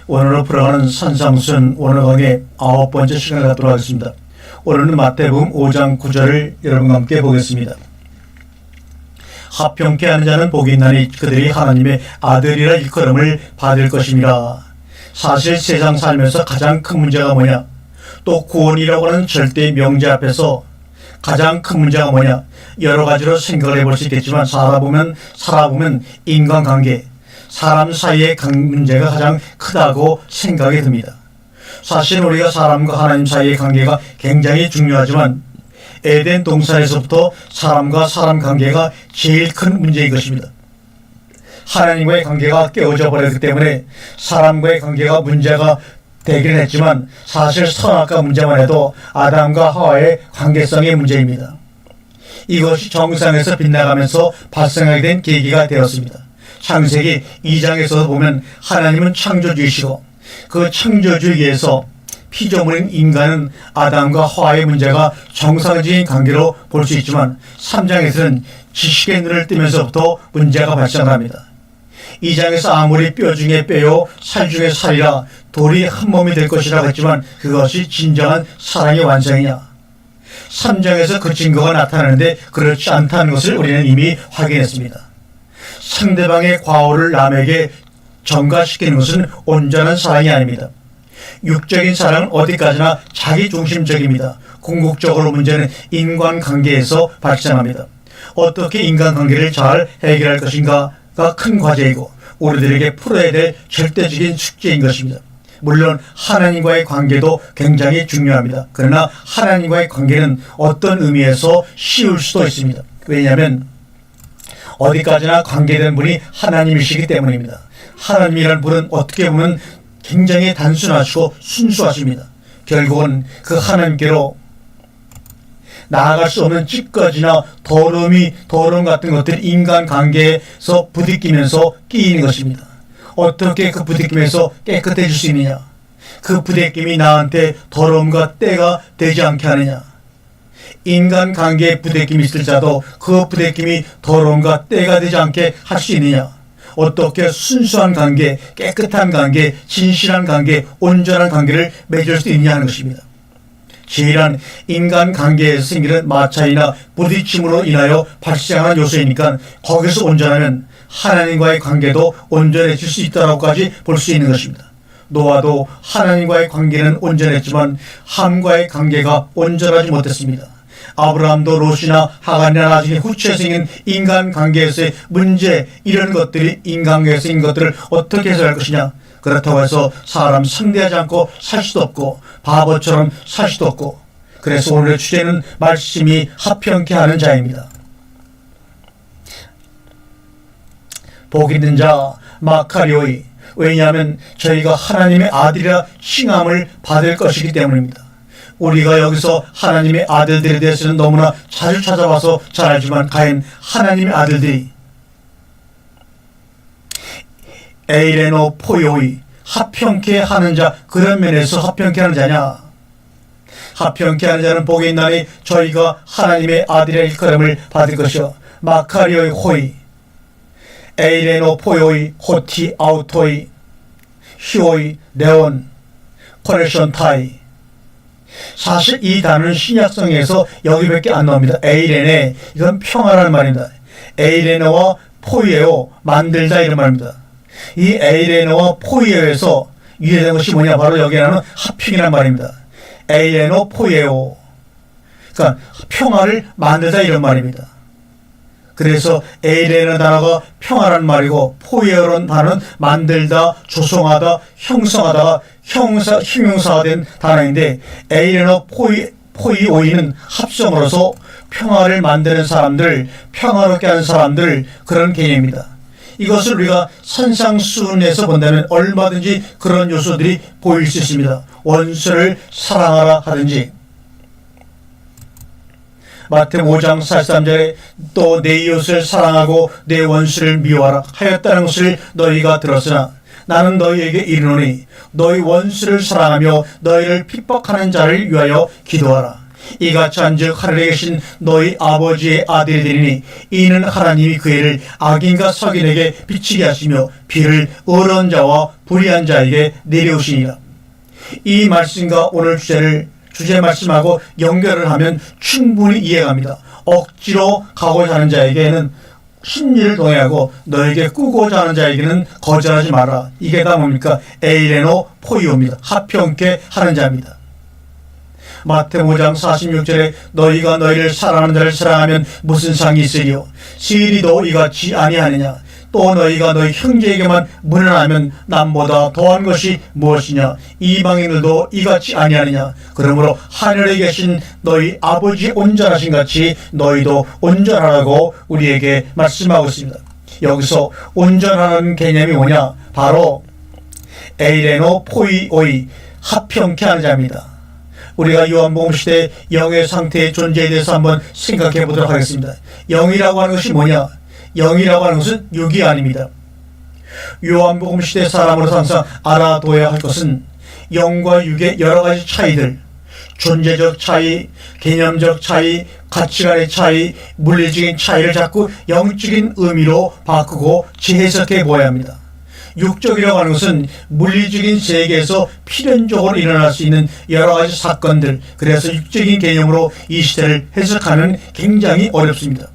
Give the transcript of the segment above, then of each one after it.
오늘로 풀어가는 산상순 원어강의 9번째 시간을 갖도록 하겠습니다. 오늘은 마태복음 5장 9절을 여러분과 함께 보겠습니다. 합평케 하는 자는 복이 있나니 그들이 하나님의 아들이라 일컬음을 받을 것임이라. 사실 세상 살면서 가장 큰 문제가 뭐냐? 또 구원이라고 하는 절대 명제 앞에서 가장 큰 문제가 뭐냐? 여러 가지로 생각을 해볼 수 있겠지만 살아보면 인간관계, 사람 사이의 문제가 가장 크다고 생각이 듭니다. 사실 우리가 사람과 하나님 사이의 관계가 굉장히 중요하지만 에덴 동산에서부터 사람과 사람 관계가 제일 큰 문제인 것입니다. 하나님과의 관계가 깨어져 버렸기 때문에 사람과의 관계가 문제가 되긴 했지만 사실 선악과 문제만 해도 아담과 하와의 관계성의 문제입니다. 이것이 정상에서 빗나가면서 발생하게 된 계기가 되었습니다. 창세기 2장에서 보면 하나님은 창조주이시고 그 창조주에서 피조물인 인간은 아담과 하와의 문제가 정상적인 관계로 볼 수 있지만 3장에서는 지식의 눈을 뜨면서부터 문제가 발생합니다. 2장에서 아무리 뼈 중에 뼈요 살 중에 살이라 돌이 한 몸이 될 것이라고 했지만 그것이 진정한 사랑의 완성이냐? 3장에서 그 증거가 나타나는데 그렇지 않다는 것을 우리는 이미 확인했습니다. 상대방의 과오를 남에게 전가시키는 것은 온전한 사랑이 아닙니다. 육적인 사랑은 어디까지나 자기중심적입니다. 궁극적으로 문제는 인간관계에서 발생합니다. 어떻게 인간관계를 잘 해결할 것인가가 큰 과제이고 우리들에게 풀어야 될 절대적인 숙제인 것입니다. 물론 하나님과의 관계도 굉장히 중요합니다. 그러나 하나님과의 관계는 어떤 의미에서 쉬울 수도 있습니다. 왜냐하면 어디까지나 관계된 분이 하나님이시기 때문입니다. 하나님이라는 분은 어떻게 보면 굉장히 단순하시고 순수하십니다. 결국은 그 하나님께로 나아갈 수 없는 찌꺼지나 더러움 같은 것들이 인간관계에서 부딪히면서 끼이는 것입니다. 어떻게 그 부딪힘에서 깨끗해질 수 있느냐? 그 부딪힘이 나한테 더러움과 때가 되지 않게 하느냐? 인간관계에 부딪힘이 있을 자도 그 부딪힘이 더러움과 때가 되지 않게 할 수 있느냐? 어떻게 순수한 관계, 깨끗한 관계, 진실한 관계, 온전한 관계를 맺을 수 있느냐 하는 것입니다. 제일한 인간관계에서 생기는 마찰이나 부딪힘으로 인하여 발생하는 요소이니까 거기서 온전하면 하나님과의 관계도 온전해질 수 있다고까지 볼 수 있는 것입니다. 노아도 하나님과의 관계는 온전했지만 함과의 관계가 온전하지 못했습니다. 아브라함도 롯이나 하간이나 나중에 후처에 생긴 인간관계에서의 문제, 이런 것들이 인간관계에서 생긴 것들을 어떻게 해결할 것이냐? 그렇다고 해서 사람 상대하지 않고 살 수도 없고 바보처럼 살 수도 없고, 그래서 오늘의 주제는 말씀이 합평케 하는 자입니다. 복 있는 자 마카리오이. 왜냐하면 저희가 하나님의 아들이라 칭함을 받을 것이기 때문입니다. 우리가 여기서 하나님의 아들들에 대해서는 너무나 자주 찾아와서 잘 알지만 과연 하나님의 아들들이 에이레노 포요이 합평케 하는 자, 그런 면에서 합평케 하는 자냐? 합평케 하는 자는 복이 있나니 저희가 하나님의 아들의 일컬음을 받을 것이요 마카리오이 호이 에이레노 포요이 호티 아우토이 히오이 네온 코네션 타이. 사실 이 단어는 신약성에서 여기밖에 안 나옵니다. 에이레네, 이건 평화라는 말입니다. 에이레노와 포이에오, 만들다, 이런 말입니다. 이 에이레노와 포이에오에서 유래된 것이 뭐냐? 바로 여기에 나오는 합평이라는 말입니다. 에이레노 포이에오, 그러니까 평화를 만들다, 이런 말입니다. 그래서 에이레노 단어가 평화라는 말이고 포이에오라는 단어는 만들다, 조성하다, 형성하다가 형용사화된 단어인데 에이레노 포이오이는 합성으로서 평화를 만드는 사람들, 평화롭게 하는 사람들, 그런 개념입니다. 이것을 우리가 산상수훈에서 본다면 얼마든지 그런 요소들이 보일 수 있습니다. 원수를 사랑하라 하든지, 마태복음 5장 43절에 또 내 이웃을 사랑하고 내 원수를 미워하라 하였다는 것을 너희가 들었으나 나는 너희에게 이르노니 너희 원수를 사랑하며 너희를 핍박하는 자를 위하여 기도하라. 이같이 한즉 하늘에 계신 너희 아버지의 아들이 되리니 이는 하나님이 그 해를 악인과 석인에게 비치게 하시며 비를 어려운 자와 불의한 자에게 내려오시니라. 이 말씀과 오늘 주제 말씀하고 연결을 하면 충분히 이해갑니다. 억지로 가고자 하는 자에게는 심리를 동의하고 너에게 꾸고자 하는 자에게는 거절하지 마라. 이게 다 뭡니까? 에이레노 포이오입니다. 합평케 하는 자입니다. 마태복음 5장 46절에 너희가 너희를 사랑하는 자를 사랑하면 무슨 상이 있으리요? 시리도 이같이 아니하느냐? 또 너희가 너희 형제에게만 문안하면 남보다 더한 것이 무엇이냐? 이방인들도 이같이 아니하느냐? 그러므로 하늘에 계신 너희 아버지 온전하신 같이 너희도 온전하라고 우리에게 말씀하고 있습니다. 여기서 온전하는 개념이 뭐냐? 바로 에이레노 포이오이, 합평케 하는 자입니다. 우리가 요한복음 시대 영의 상태의 존재에 대해서 한번 생각해 보도록 하겠습니다. 영이라고 하는 것이 뭐냐? 영이라고 하는 것은 육이 아닙니다. 요한복음 시대 사람으로서 항상 알아둬야 할 것은 영과 육의 여러 가지 차이들, 존재적 차이, 개념적 차이, 가치관의 차이, 물리적인 차이를 자꾸 영적인 의미로 바꾸고 재해석해 보아야 합니다. 육적이라고 하는 것은 물리적인 세계에서 필연적으로 일어날 수 있는 여러 가지 사건들, 그래서 육적인 개념으로 이 시대를 해석하는 굉장히 어렵습니다.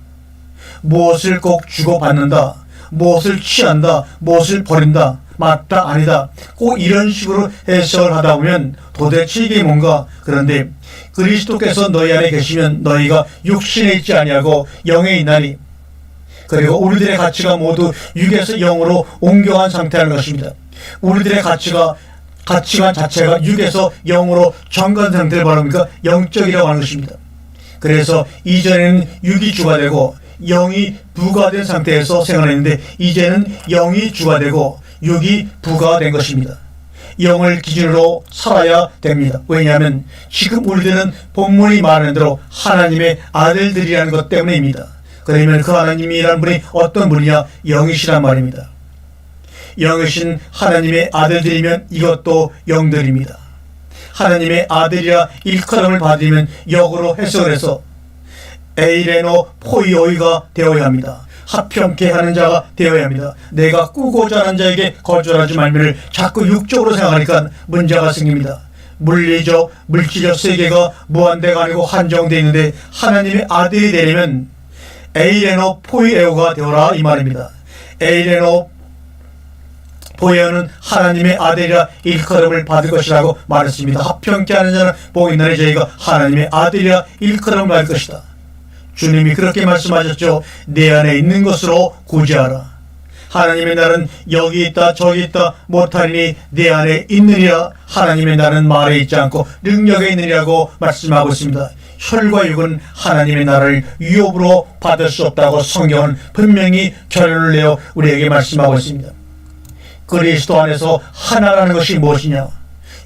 무엇을 꼭 주고받는다, 무엇을 취한다, 무엇을 버린다, 맞다 아니다, 꼭 이런 식으로 해석을 하다 보면 도대체 이게 뭔가. 그런데 그리스도께서 너희 안에 계시면 너희가 육신에 있지 아니하고 영에 있나니, 그리고 우리들의 가치가 모두 육에서 영으로 옮겨간 상태라는 것입니다. 우리들의 가치관 자체가 육에서 영으로 전간 상태를 말합니까? 영적이라고 하는 것입니다. 그래서 이전에는 육이 주가 되고 영이 부가 된 상태에서 생활했는데 이제는 영이 주가 되고 육이 부가 된 것입니다. 영을 기준으로 살아야 됩니다. 왜냐하면 지금 우리들은 본문이 말하는 대로 하나님의 아들들이라는 것 때문입니다. 그러면 그 하나님이라는 분이 어떤 분이냐? 영이시란 말입니다. 영이신 하나님의 아들들이면 이것도 영들입니다. 하나님의 아들이라 일컬음을 받으면 역으로 해석을 해서 에이레노 포이오이가 되어야 합니다. 합평케 하는 자가 되어야 합니다. 내가 꾸고자 하는 자에게 거절하지 말면을 자꾸 육적으로 생각하니까 문제가 생깁니다. 물질적 세계가 무한대가 아니고 한정되어 있는데 하나님의 아들이 되려면 에이레노 포이에오가 되어라 이 말입니다. 에이레노 포이에오는 하나님의 아들이라 일컬음을 받을 것이라고 말했습니다. 합평케 하는 자는 복이 있나니 저희가 하나님의 아들이라 일컬음을 받을 것이다. 주님이 그렇게 말씀하셨죠. 내 안에 있는 것으로 구제하라. 하나님의 날은 여기 있다 저기 있다 못하리니 내 안에 있느니라. 하나님의 날은 말에 있지 않고 능력에 있느니라고 말씀하고 있습니다. 혈과 육은 하나님의 나라를 위협으로 받을 수 없다고 성경은 분명히 결론을 내어 우리에게 말씀하고 있습니다. 그리스도 안에서 하나라는 것이 무엇이냐?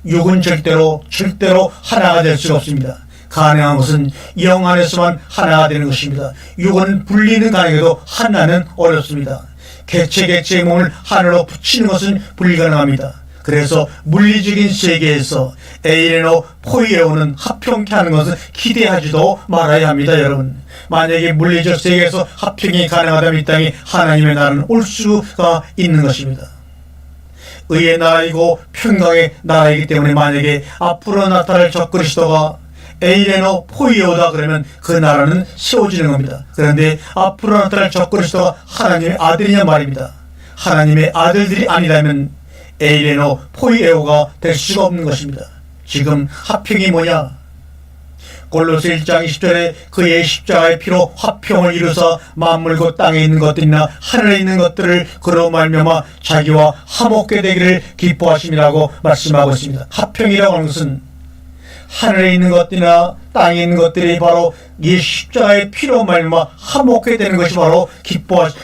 육은 절대로 하나가 될 수가 없습니다. 가능한 것은 영 안에서만 하나가 되는 것입니다. 육은 분리는 가능해도 하나는 어렵습니다. 개체의 몸을 하나로 붙이는 것은 불가능합니다. 그래서 물리적인 세계에서 에이레노 포이에오는 합평케 하는 것은 기대하지도 말아야 합니다. 여러분, 만약에 물리적 세계에서 합평이 가능하다면 이 땅에 하나님의 나라는 올 수가 있는 것입니다. 의의 나라이고 평강의 나라이기 때문에 만약에 앞으로 나타날 적그리스도가 에이레노 포이에오다 그러면 그 나라는 세워지는 겁니다. 그런데 앞으로 나타날 적그리스도가 하나님의 아들이냐 말입니다. 하나님의 아들들이 아니라면 에이레노 포이에오가 될 수가 없는 것입니다. 지금 합평이 뭐냐? 골로새 1장 20절에 그의 십자가의 피로 화평을 이루사 만물과 땅에 있는 것들이나 하늘에 있는 것들을 그로 말미암아 자기와 화목게 되기를 기뻐하심이라고 말씀하고 있습니다. 합평이라고 하는 것은 하늘에 있는 것들이나 땅에 있는 것들이 바로 이 십자가의 피로 말미암아 화목게 되는 것이 바로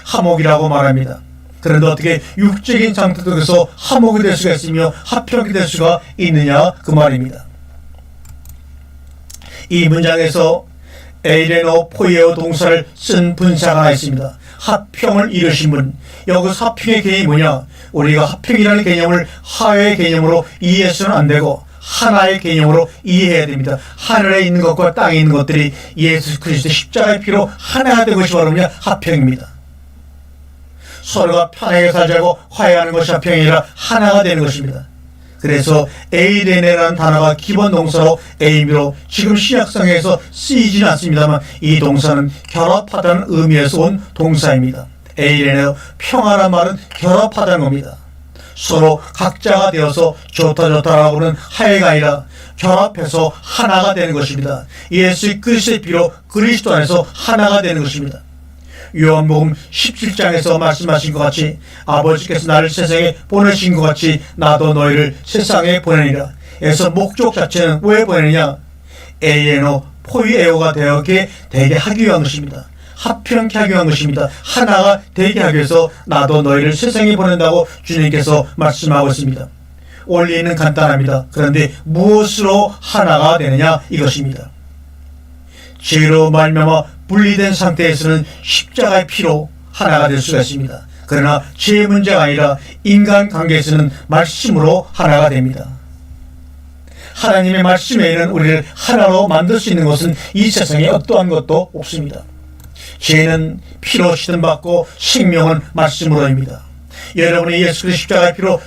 화목이라고 말합니다. 그런데 어떻게 육적인 상태 속에서 화목이 될 수가 있으며 합평이 될 수가 있느냐 그 말입니다. 이 문장에서 에이레노 포이에오 동사를 쓴 분사가 하나 있습니다. 합평을 이루신 분. 여기서 합평의 개념이 뭐냐? 우리가 합평이라는 개념을 하의 개념으로 이해해서는 안 되고 하나의 개념으로 이해해야 됩니다. 하늘에 있는 것과 땅에 있는 것들이 예수 그리스도의 십자가의 피로 하나가 된 것이 바로 뭐냐? 화평입니다. 서로가 편하게 살자고 화해하는 것이 화평이 아니라 하나가 되는 것입니다. 그래서 에이레네라는 단어가 기본 동사로 에이미로 지금 신약성에서 쓰이지는 않습니다만 이 동사는 결합하다는 의미에서 온 동사입니다. 에이레네, 평화란 말은 결합하다는 겁니다. 서로 각자가 되어서 좋다라고 하는 화해가 아니라 결합해서 하나가 되는 것입니다. 예수 그리스도의 피로 그리스도 안에서 하나가 되는 것입니다. 요한복음 17장에서 말씀하신 것 같이 아버지께서 나를 세상에 보내신 것 같이 나도 너희를 세상에 보내니라. 에서 목적 자체는 왜 보내느냐? 에이에노 포이에오가 되게 하기 위한 것입니다. 합평케 하기 위한 것입니다. 하나가 되게 하기 위해서 나도 너희를 세상에 보낸다고 주님께서 말씀하고 있습니다. 원리는 간단합니다. 그런데 무엇으로 하나가 되느냐 이것입니다. 죄로 말미암아 분리된 상태에서는 십자가의 피로 하나가 될 수가 있습니다. 그러나 죄의 문제가 아니라 인간관계에서는 말씀으로 하나가 됩니다. 하나님의 말씀 외에는 우리를 하나로 만들 수 있는 것은 이 세상에 어떠한 것도 없습니다. 죄는 피로 시든받고 생명은 말씀으로입니다. 여러분이 예수 그리스도 십자가의 피로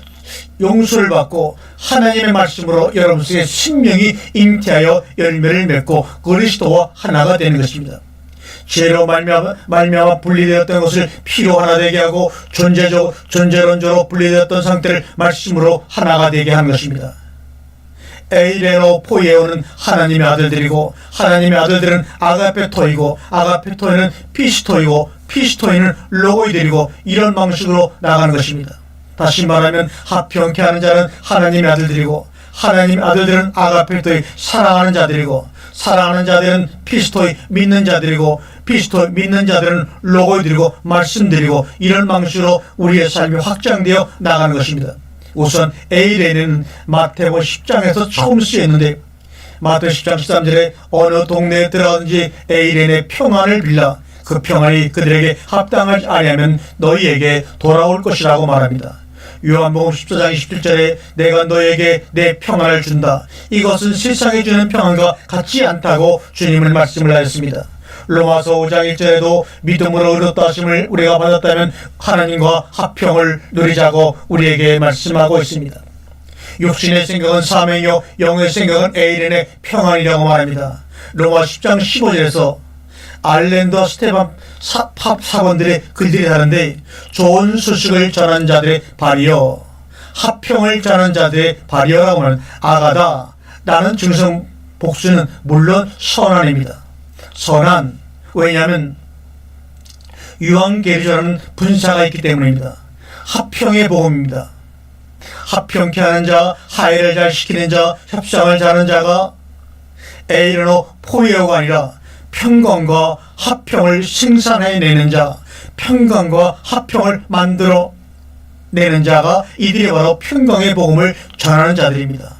용서를 받고 하나님의 말씀으로 여러분 속에 생명이 잉태하여 열매를 맺고 그리스도와 하나가 되는 것입니다. 죄로 말미암아 분리되었던 것을 피로 하나 되게 하고 존재론적으로 분리되었던 상태를 말씀으로 하나가 되게 하는 것입니다. 에이레노 포이에오는 하나님의 아들들이고 하나님의 아들들은 아가페토이고 아가페토이는 피스토이고 피스토이는 로고이들이고 이런 방식으로 나가는 것입니다. 다시 말하면 합평케 하는 자는 하나님의 아들들이고 하나님의 아들들은 아가페토이 사랑하는 자들이고 사랑하는 자들은 피스토이 믿는 자들이고 피스토이 믿는 자들은 로고이들이고 말씀드리고 이런 방식으로 우리의 삶이 확장되어 나가는 것입니다. 우선 에이레는 마태복음 10장에서 처음 쓰였는데 마태복음 10장 13절에 어느 동네에 들어가든지 에이레의 평안을 빌라 그 평안이 그들에게 합당하지 아니하면 너희에게 돌아올 것이라고 말합니다. 요한복음 14장 27절에 내가 너희에게 내 평안을 준다. 이것은 세상에 주는 평안과 같지 않다고 주님은 말씀을 하셨습니다. 로마서 5장 1절에도 믿음으로 의롭다 하심을 우리가 받았다면 하나님과 화평을 누리자고 우리에게 말씀하고 있습니다. 육신의 생각은 사명이요 영의 생각은 에이렌의 평안이라고 말합니다. 로마 10장 15절에서 알렌드와 스테반 팝 사건들의 글들이 다른데 좋은 소식을 전하는 자들의 발이요 화평을 전하는 자들의 발이요라고 하는 아가다 라는 중성 복수는 물론 선한입니다. 선한 왜냐하면 유황계리라는 분사가 있기 때문입니다. 화평의 복음입니다. 화평케 하는 자, 화해를 잘 시키는 자, 협상을 잘하는 자가 에이레노 포이에오가 아니라 평강과 화평을 생산해내는 자, 평강과 화평을 만들어내는 자가 이들이 바로 평강의 복음을 전하는 자들입니다.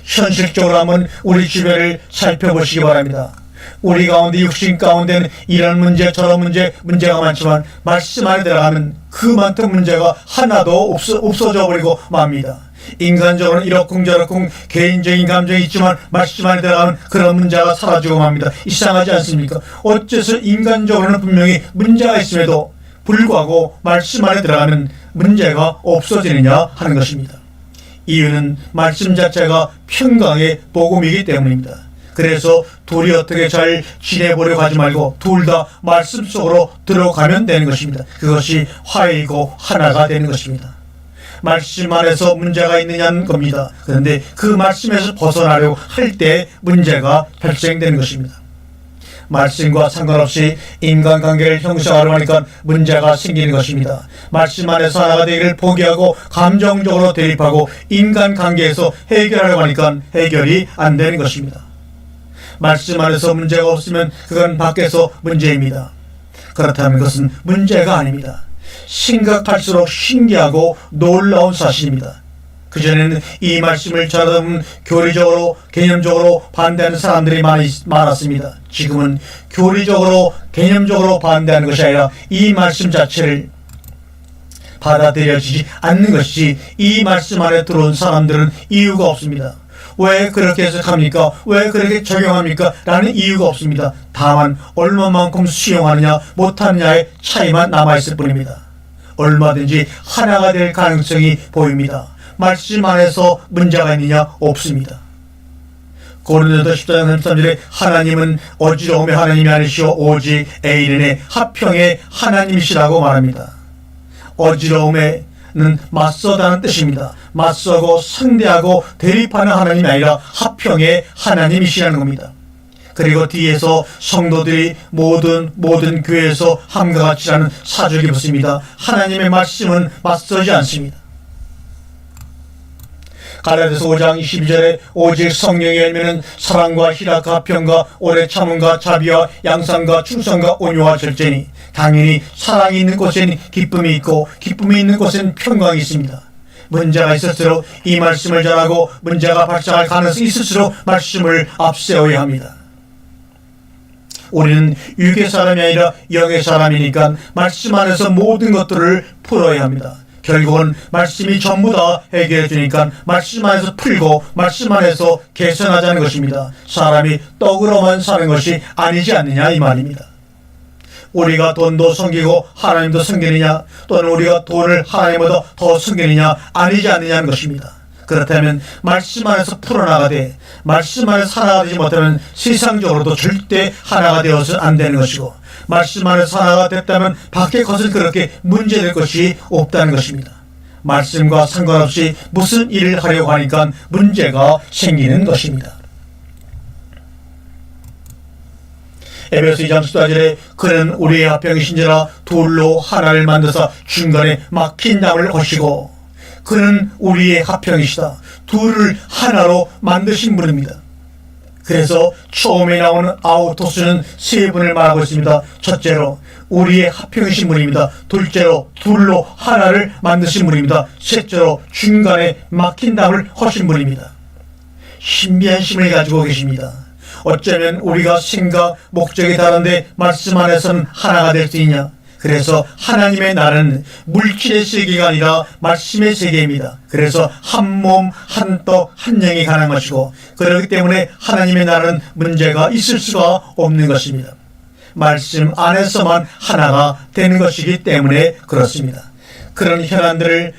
현실적으로 한번 우리 주변을 살펴보시기 바랍니다. 우리 가운데 육신 가운데는 이런 문제 저런 문제가 많지만 말씀 안에 들어가면 그 많던 문제가 하나도 없어져 버리고 맙니다. 인간적으로는 이러쿵저러쿵 개인적인 감정이 있지만 말씀 안에 들어가면 그런 문제가 사라지고 맙니다. 이상하지 않습니까? 어째서 인간적으로는 분명히 문제가 있음에도 불구하고 말씀 안에 들어가면 문제가 없어지느냐 하는 것입니다. 이유는 말씀 자체가 평강의 복음이기 때문입니다. 그래서 둘이 어떻게 잘 지내보려고 하지 말고 둘 다 말씀 속으로 들어가면 되는 것입니다. 그것이 화해이고 하나가 되는 것입니다. 말씀 안에서 문제가 있느냐는 겁니다. 그런데 그 말씀에서 벗어나려고 할 때 문제가 발생되는 것입니다. 말씀과 상관없이 인간관계를 형성하려고 하니까 문제가 생기는 것입니다. 말씀 안에서 하나가 되기를 포기하고 감정적으로 대립하고 인간관계에서 해결하려고 하니까 해결이 안 되는 것입니다. 말씀 안에서 문제가 없으면 그건 밖에서 문제입니다. 그렇다면 그것은 문제가 아닙니다. 생각할수록 신기하고 놀라운 사실입니다. 그전에는 이 말씀을 전하다 보면 교리적으로 개념적으로 반대하는 사람들이 많았습니다. 지금은 교리적으로 개념적으로 반대하는 것이 아니라 이 말씀 자체를 받아들여지지 않는 것이 이 말씀 안에 들어온 사람들은 이유가 없습니다. 왜 그렇게 해석합니까? 왜 그렇게 적용합니까? 라는 이유가 없습니다. 다만 얼마만큼 수용하느냐 못하느냐의 차이만 남아있을 뿐입니다. 얼마든지 하나가 될 가능성이 보입니다. 말씀 안에서 문제가 있느냐? 없습니다. 고린도서 14장 33절에 하나님은 어지러움의 하나님이 아니시오 오직 에이렌의 화평의 하나님이시라고 말합니다. 어지러움에는 맞서다는 뜻입니다. 맞서고 상대하고 대립하는 하나님이 아니라 화평의 하나님이시라는 겁니다. 그리고 뒤에서 성도들이 모든 교회에서 함과 같이라는 사족이 붙습니다. 하나님의 말씀은 맞서지 않습니다. 갈라디아서 5장 22절에 오직 성령의 열매는 사랑과 희락과 화평과 오래 참음과 자비와 양상과 충성과 온유와 절제니 당연히 사랑이 있는 곳에는 기쁨이 있고 기쁨이 있는 곳에는 평강이 있습니다. 문제가 있을수록 이 말씀을 전하고 문제가 발생할 가능성이 있을수록 말씀을 앞세워야 합니다. 우리는 육의 사람이 아니라 영의 사람이니까 말씀 안에서 모든 것들을 풀어야 합니다. 결국은 말씀이 전부 다 해결해 주니까 말씀 안에서 풀고 말씀 안에서 개선하자는 것입니다. 사람이 떡으로만 사는 것이 아니지 않느냐 이 말입니다. 우리가 돈도 섬기고 하나님도 섬기느냐 또는 우리가 돈을 하나님보다 더 섬기느냐 아니지 않느냐는 것입니다. 그렇다면 말씀 안에서 풀어나가되 말씀 안에서 하나가 되지 못하면 세상적으로도 절대 하나가 되어서는 안 되는 것이고 말씀 안에서 하나가 됐다면 밖의 것은 그렇게 문제될 것이 없다는 것입니다. 말씀과 상관없이 무슨 일을 하려고 하니까 문제가 생기는 것입니다. 에베소 2장 14절에 그는 우리의 화평이신지라 둘로 하나를 만드사 중간에 막힌 담을 허시고 그는 우리의 화평이시다. 둘을 하나로 만드신 분입니다. 그래서 처음에 나오는 아우토스는 세 분을 말하고 있습니다. 첫째로 우리의 화평이신 분입니다. 둘째로 둘로 하나를 만드신 분입니다. 셋째로 중간에 막힌 담을 허신 분입니다. 신비한 힘을 가지고 계십니다. 어쩌면 우리가 생각, 목적이 다른데 말씀 안에서는 하나가 될 수 있냐? 그래서 하나님의 나라는 물질의 세계가 아니라 말씀의 세계입니다. 그래서 한 몸, 한 떡, 한 영이 가능한 것이고 그렇기 때문에 하나님의 나라는 문제가 있을 수가 없는 것입니다. 말씀 안에서만 하나가 되는 것이기 때문에 그렇습니다. 그런 현안들을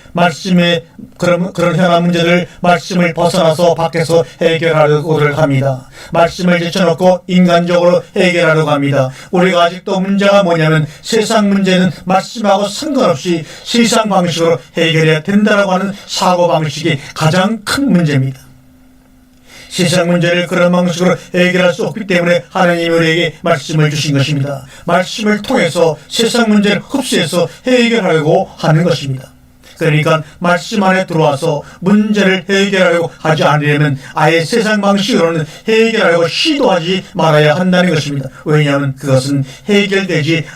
그런 현안 문제들 말씀을 벗어나서 밖에서 해결하려고 합니다. 말씀을 제쳐놓고 인간적으로 해결하려고 합니다. 우리가 아직도 문제가 뭐냐면 세상 문제는 말씀하고 상관없이 세상 방식으로 해결해야 된다라고 하는 사고방식이 가장 큰 문제입니다. 세상 문제를 그런 방식으로 해결할 수 없기 때문에 하나님이 우리에게 말씀을 주신 것입니다. 말씀을 통해서 세상 문제를 흡수해서 해결하려고 하는 것입니다. 그러니까 말씀 안에 들어와서 문제를 해결하려고 하지 않으려면 아예 세상 방식으로는 해결하려고 시도하지 말아야 한다는 것입니다. 왜냐하면 그것은 해결되지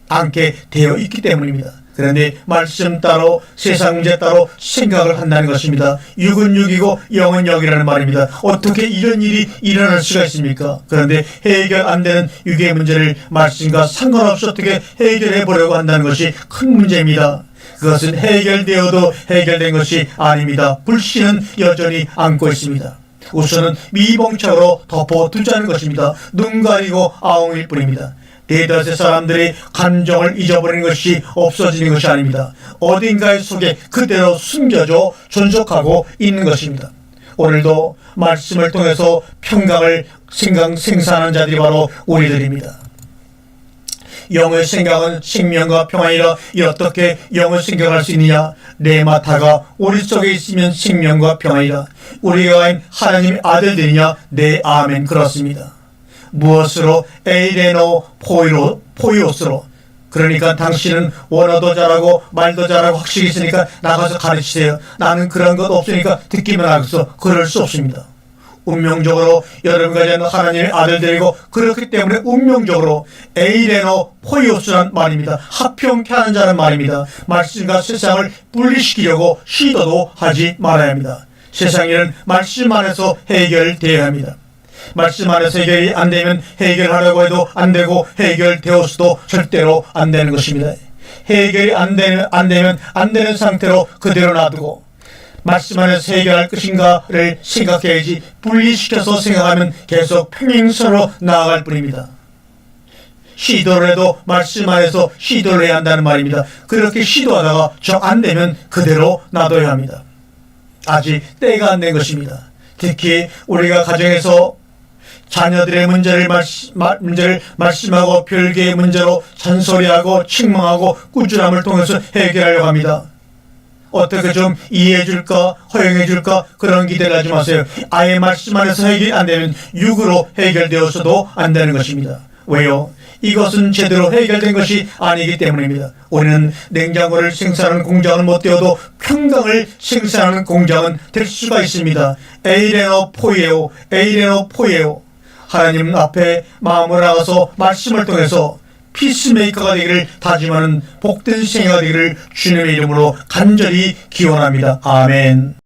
않게 되어 있기 때문입니다. 그런데 말씀 따로 세상 문제 따로 생각을 한다는 것입니다. 육은 육이고 영은 영이라는 말입니다. 어떻게 이런 일이 일어날 수가 있습니까? 그런데 해결 안 되는 육의 문제를 말씀과 상관없이 어떻게 해결해 보려고 한다는 것이 큰 문제입니다. 그것은 해결되어도 해결된 것이 아닙니다. 불신은 여전히 안고 있습니다. 우선은 미봉착으로 덮어두자는 것입니다. 눈 가리고 아웅일 뿐입니다. 대다수의 사람들이 감정을 잊어버리는 것이 없어지는 것이 아닙니다. 어딘가의 속에 그대로 숨겨져 존속하고 있는 것입니다. 오늘도 말씀을 통해서 평강을 생산하는 자들이 바로 우리들입니다. 영의 생각은 생명과 평안이라 어떻게 영의 생각할 수 있느냐? 레마타가 우리 속에 있으면 생명과 평안이라. 우리가 하나님의 아들들이냐? 네, 아멘. 그렇습니다. 무엇으로? 에이레노 포이오스로. 그러니까 당신은 원어도 잘하고 말도 잘하고 확실히 있으니까 나가서 가르치세요. 나는 그런 것 없으니까 듣기만 하겠어. 그럴 수 없습니다. 운명적으로 여러분과 하나님의 아들들이고 그렇기 때문에 운명적으로 에이레노 포이오스란 말입니다. 합평케 하는 자는 말입니다. 말씀과 세상을 분리시키려고 시도도 하지 말아야 합니다. 세상 일은 말씀 안에서 해결되어야 합니다. 말씀 안에서 해결이 안 되면 해결하려고 해도 안 되고 해결되었어도 절대로 안 되는 것입니다. 해결이 안 되면 안 되는 상태로 그대로 놔두고 말씀 안에서 해결할 것인가를 생각해야지 분리시켜서 생각하면 계속 평행선으로 나아갈 뿐입니다. 시도를 해도 말씀 안에서 시도를 해야 한다는 말입니다. 그렇게 시도하다가 정 안 되면 그대로 놔둬야 합니다. 아직 때가 안 된 것입니다. 특히 우리가 가정에서 자녀들의 문제를 말씀하고 별개의 문제로 잔소리하고 책망하고 꾸준함을 통해서 해결하려고 합니다. 어떻게 좀 이해해줄까 허용해줄까 그런 기대를 하지 마세요. 아예 말씀 안에서 해결이 안 되면 육으로 해결되어서도 안 되는 것입니다. 왜요? 이것은 제대로 해결된 것이 아니기 때문입니다. 우리는 냉장고를 생산하는 공장은 못 되어도 평강을 생산하는 공장은 될 수가 있습니다. 에이레노 포이에오. 하나님 앞에 마음을 나가서 말씀을 통해서 피스메이커가 되기를 다짐하는 복된 생애가 되기를 주님의 이름으로 간절히 기원합니다. 아멘.